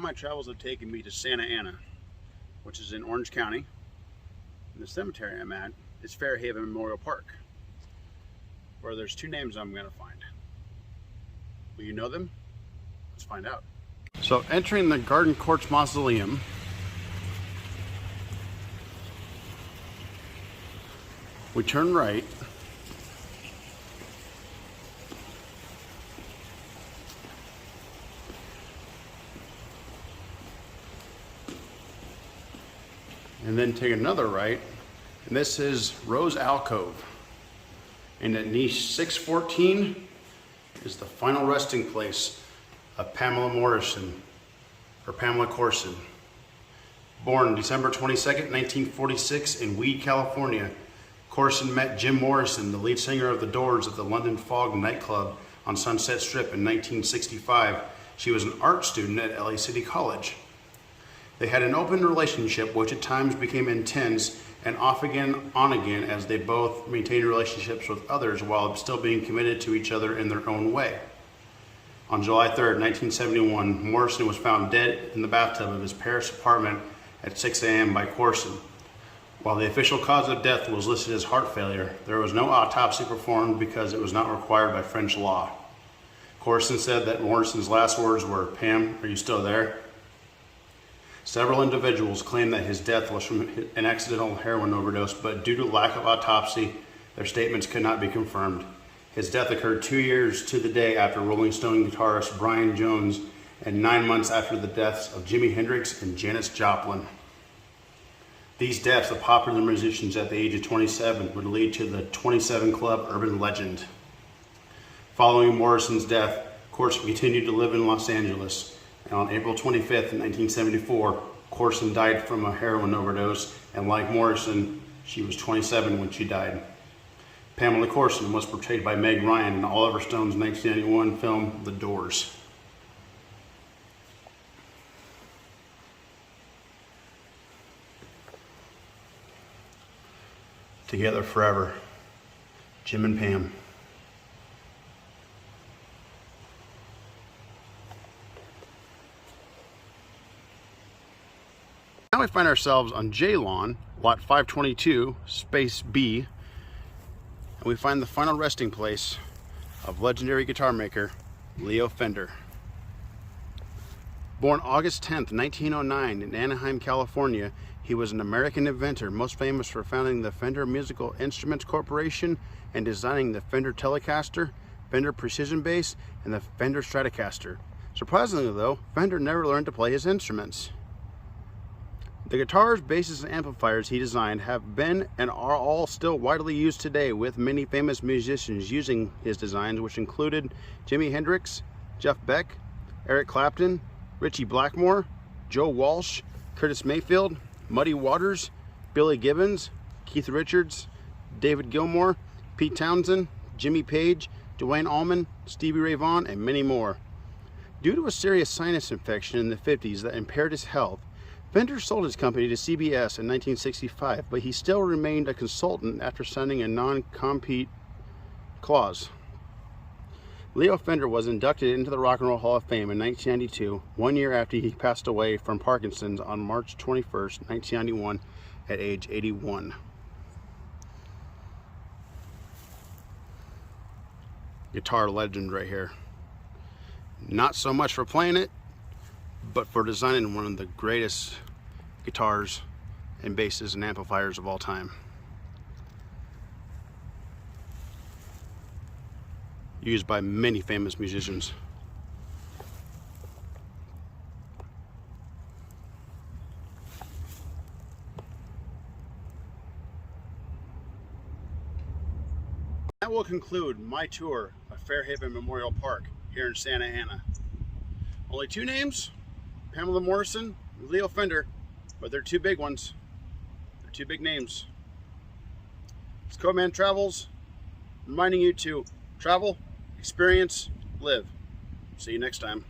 my travels have taken me to Santa Ana, which is in Orange County. And the cemetery I'm at is Fairhaven Memorial Park, where there's two names I'm going to find. Will you know them? Let's find out. So entering the Garden Courts Mausoleum, we turn right. And then take another right, and this is Rose Alcove. And at niche 614 is the final resting place of Pamela Courson. Born December 22nd, 1946 in Weed, California, Courson met Jim Morrison, the lead singer of the Doors, at the London Fog nightclub on Sunset Strip in 1965. She was an art student at LA City College. They had an open relationship, which at times became intense and off again, on again, as they both maintained relationships with others while still being committed to each other in their own way. On July 3rd, 1971, Morrison was found dead in the bathtub of his Paris apartment at 6 a.m. by Courson. While the official cause of death was listed as heart failure, there was no autopsy performed because it was not required by French law. Courson said that Morrison's last words were, "Pam, are you still there?" Several individuals claim that his death was from an accidental heroin overdose, but due to lack of autopsy, their statements could not be confirmed. His death occurred 2 years to the day after Rolling Stone guitarist Brian Jones and 9 months after the deaths of Jimi Hendrix and Janis Joplin. These deaths of popular musicians at the age of 27 would lead to the 27 Club urban legend. Following Morrison's death, Courson continued to live in Los Angeles. And on April 25th, 1974, Courson died from a heroin overdose, and like Morrison, she was 27 when she died. Pamela Courson was portrayed by Meg Ryan in Oliver Stone's 1991 film, The Doors. Together forever, Jim and Pam. Now we find ourselves on J Lawn, lot 522, space B, and we find the final resting place of legendary guitar maker Leo Fender. Born August 10th, 1909 in Anaheim, California, he was an American inventor, most famous for founding the Fender Musical Instruments Corporation and designing the Fender Telecaster, Fender Precision Bass, and the Fender Stratocaster. Surprisingly though, Fender never learned to play his instruments. The guitars, basses, and amplifiers he designed have been and are all still widely used today, with many famous musicians using his designs, which included Jimi Hendrix, Jeff Beck, Eric Clapton, Ritchie Blackmore, Joe Walsh, Curtis Mayfield, Muddy Waters, Billy Gibbons, Keith Richards, David Gilmour, Pete Townsend, Jimmy Page, Duane Allman, Stevie Ray Vaughan, and many more. Due to a serious sinus infection in the 50s that impaired his health, Fender sold his company to CBS in 1965, but he still remained a consultant after signing a non-compete clause. Leo Fender was inducted into the Rock and Roll Hall of Fame in 1992, 1 year after he passed away from Parkinson's on March 21st, 1991, at age 81. Guitar legend right here. Not so much for playing it, but for designing one of the greatest guitars and basses and amplifiers of all time. Used by many famous musicians. That will conclude my tour of Fairhaven Memorial Park here in Santa Ana. Only two names, Pamela Morrison and Leo Fender, but they're two big ones. They're two big names. It's Codeman Travels, reminding you to travel, experience, live. See you next time.